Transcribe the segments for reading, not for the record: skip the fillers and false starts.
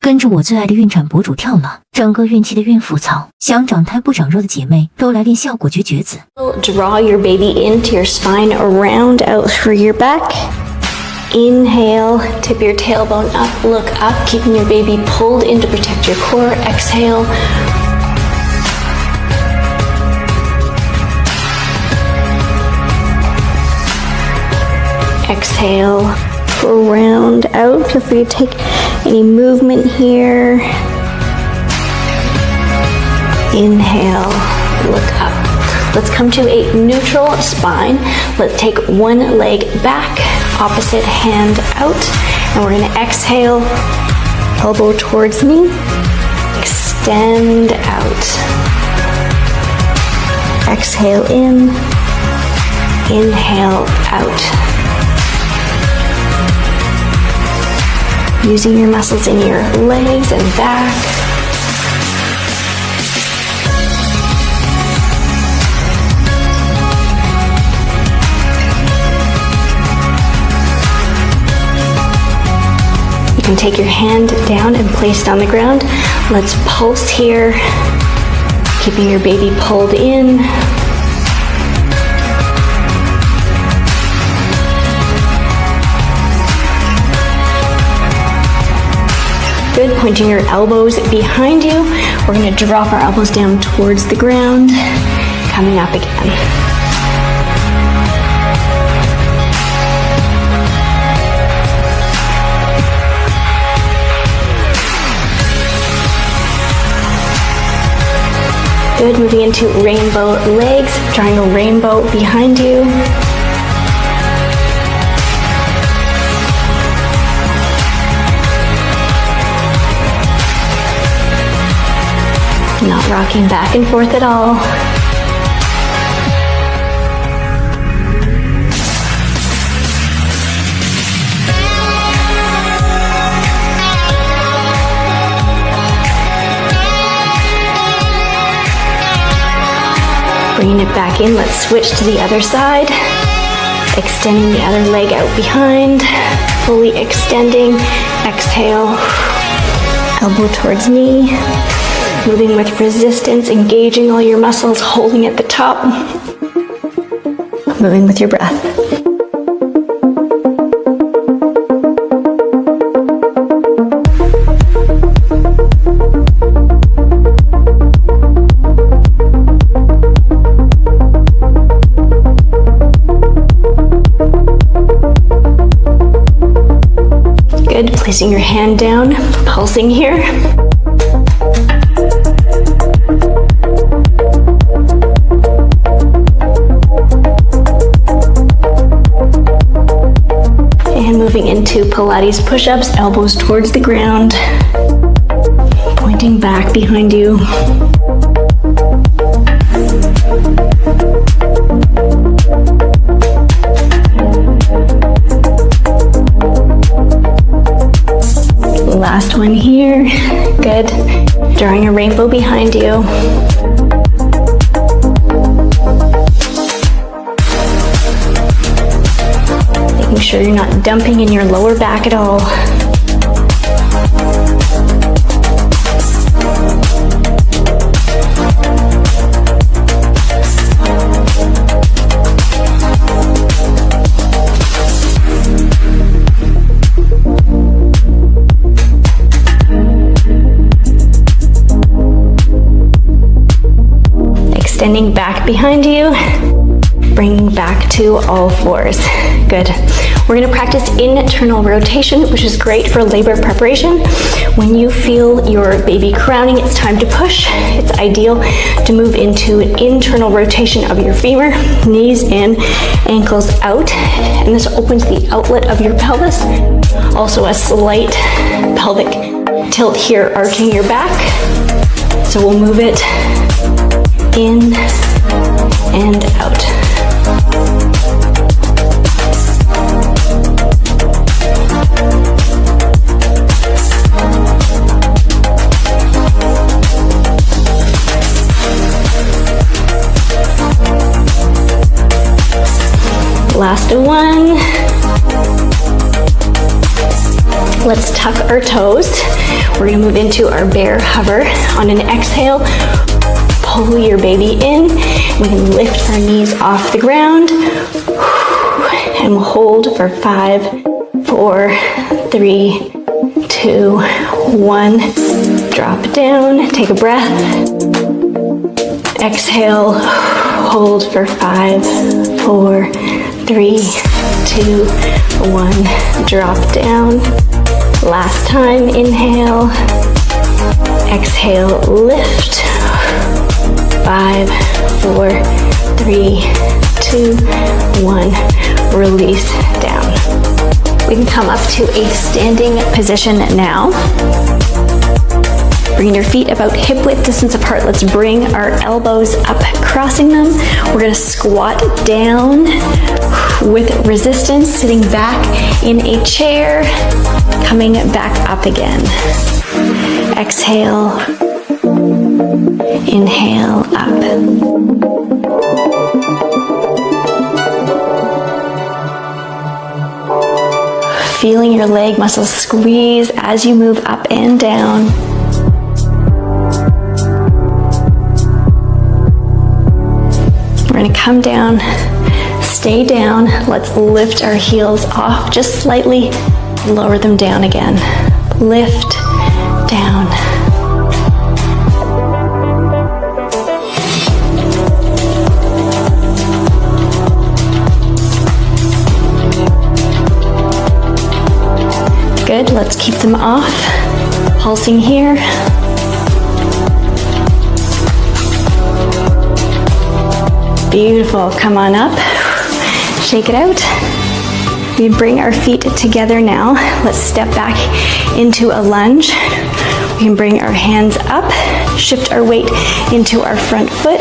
跟着我最爱的孕产博主跳了整个孕期的孕妇操，想长胎不长肉的姐妹都来练，效果绝绝子。 Draw your baby into your spine, round out through your back. Inhale, tip your tailbone up, look up, keeping your baby pulled in to protect your core. Exhale. Exhale, round out. Feel free to take any movement here. Inhale, look up. Let's come to a neutral spine. Let's take one leg back, opposite hand out, and we're gonna exhale, elbow towards me, extend out. Exhale in, inhale out. Using your muscles in your legs and back. You can take your hand down and place it on the ground. Let's pulse here, keeping your baby pulled in. Good, pointing your elbows behind you. We're gonna drop our elbows down towards the ground, coming up again. Good, moving into rainbow legs, drawing a rainbow behind you. Not rocking back and forth at all. Bringing it back in, let's switch to the other side. Extending the other leg out behind, fully extending. Exhale, elbow towards knee. Moving with resistance, engaging all your muscles, holding at the top. Moving with your breath. Good, placing your hand down, pulsing here. Moving into Pilates push-ups, elbows towards the ground, pointing back behind you. Last one here. Good. Drawing a rainbow behind you. Making sure you're not dumping in your lower back at all. Extending back behind you, bringing back to all fours. Good. We're going to practice internal rotation, which is great for labor preparation. When you feel your baby crowning, it's time to push. It's ideal to move into an internal rotation of your femur, knees in, ankles out, and this opens the outlet of your pelvis. Also a slight pelvic tilt here, arching your back. So we'll move it in and out. Last one. Let's tuck our toes. We're gonna move into our bear hover. On an exhale, pull your baby in. We can lift our knees off the ground. And we'll hold for 5, 4, 3, 2, 1. Drop down, take a breath. Exhale, hold for 5, 4, 3, 2, 1. Drop down. Last time, inhale. Exhale, lift. 5, 4, 3, 2, 1. Release down. We can come up to a standing position now. Bring your feet about hip width distance apart. Let's bring our elbows up, crossing them. We're gonna squat down with resistance, sitting back in a chair, coming back up again. Exhale, inhale, up. Feeling your leg muscles squeeze as you move up and down. We're gonna come down, stay down. Let's lift our heels off just slightly, lower them down again. Lift, down. Good, let's keep them off. Pulsing here. Beautiful, come on up. Shake it out. We bring our feet together now. Let's step back into a lunge. We can bring our hands up, shift our weight into our front foot,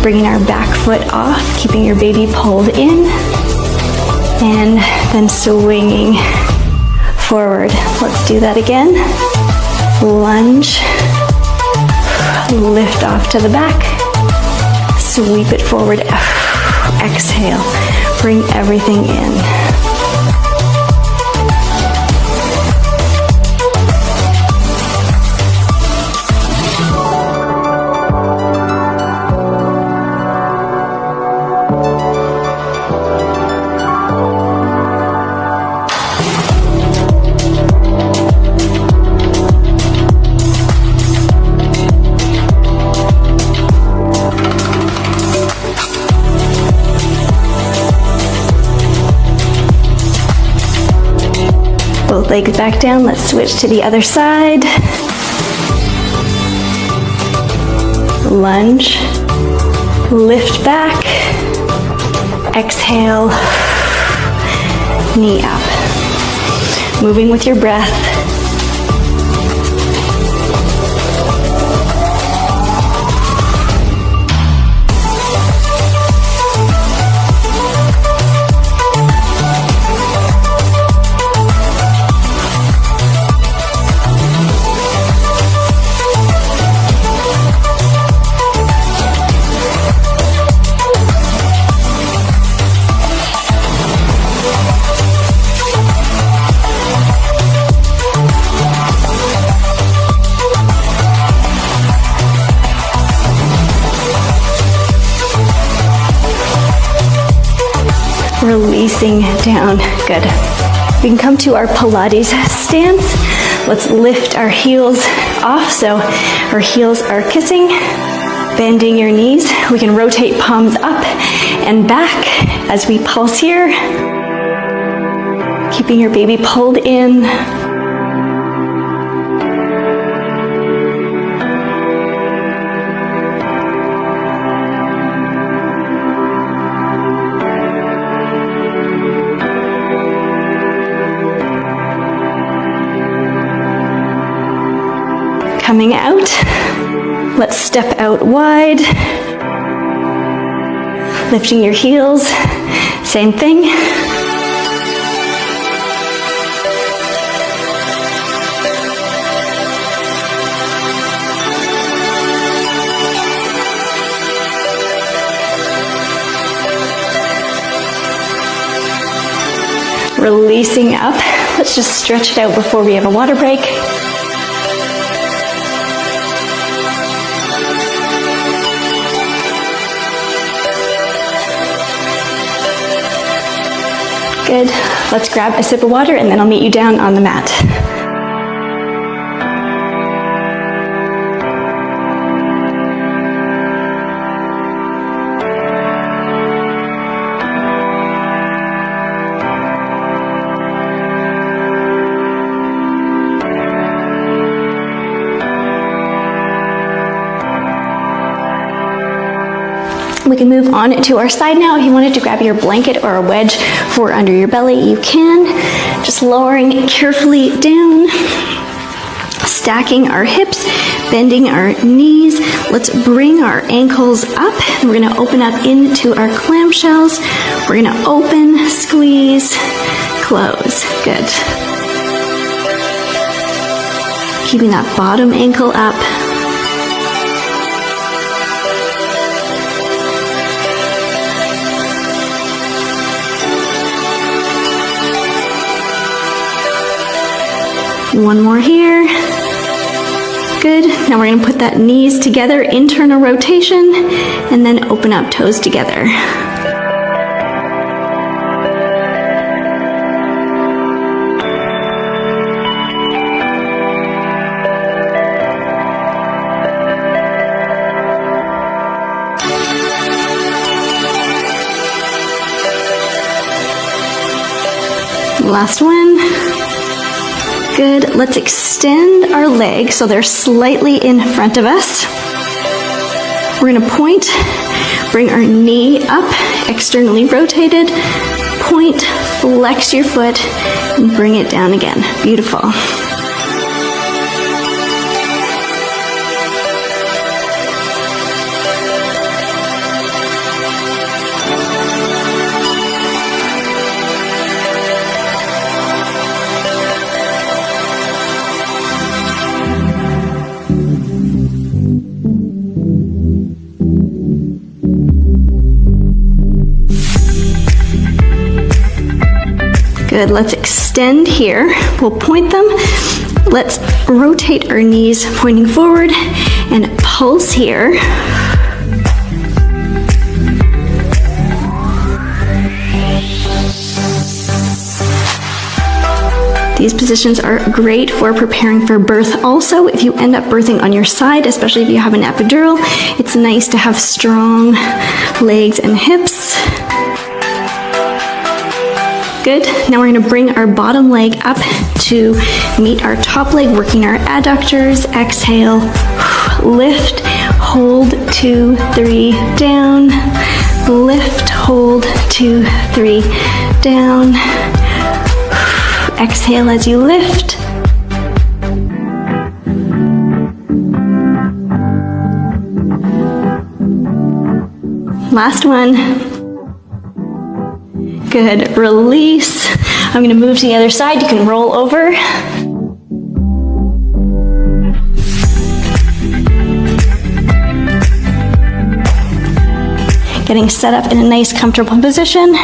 bringing our back foot off, keeping your baby pulled in, and then swinging forward. Let's do that again. Lunge, lift off to the back, sweep it forward, exhale, bring everything in. Both legs back down. Let's switch to the other side. Lunge, lift back, exhale, knee up. Moving with your breath. Releasing down, good. We can come to our Pilates stance. Let's lift our heels off so our heels are kissing. Bending your knees. We can rotate palms up and back as we pulse here. Keeping your baby pulled in. Coming out, let's step out wide, lifting your heels, same thing. Releasing up, let's just stretch it out before we have a water break. Good. Let's grab a sip of water and then I'll meet you down on the mat. We can move on to our side now. If you wanted to grab your blanket or a wedge for under your belly, you can. Just lowering carefully down, stacking our hips, bending our knees. Let's bring our ankles up. We're gonna open up into our clamshells. We're gonna open, squeeze, close. Good. Keeping that bottom ankle up. One more here. Good. Now we're going to put that knees together, internal rotation, and then open up toes together. Last one. Good. Let's extend our legs so they're slightly in front of us. We're going to point, bring our knee up, externally rotated, point, flex your foot, and bring it down again. Beautiful. Good, let's extend here. We'll point them. Let's rotate our knees pointing forward and pulse here. These positions are great for preparing for birth. Also, if you end up birthing on your side, especially if you have an epidural, it's nice to have strong legs and hips. Good. Now we're going to bring our bottom leg up to meet our top leg, working our adductors. Exhale, lift, hold, 2, 3, down. Lift, hold, 2, 3, down. Exhale as you lift. Last one. Good, release. I'm gonna move to the other side. You can roll over. Getting set up in a nice comfortable position.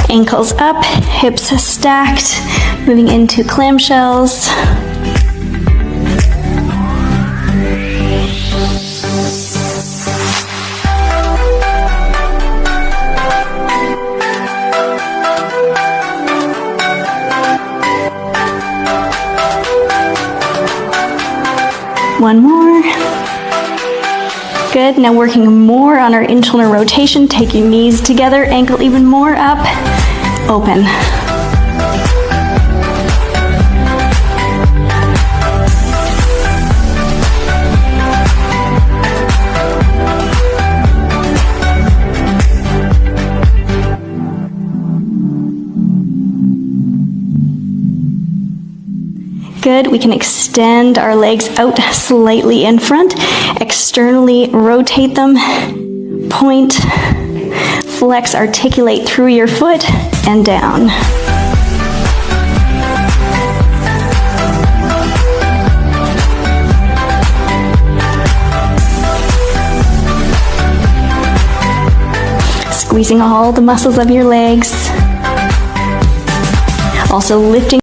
Ankles up, hips stacked. Moving into clamshells. One more. Good. Now working more on our internal rotation. Take your knees together, ankle even more up. Open. Good. We can extend our legs out slightly in front, externally rotate them, point, flex, articulate through your foot and down. Squeezing all the muscles of your legs. Also lifting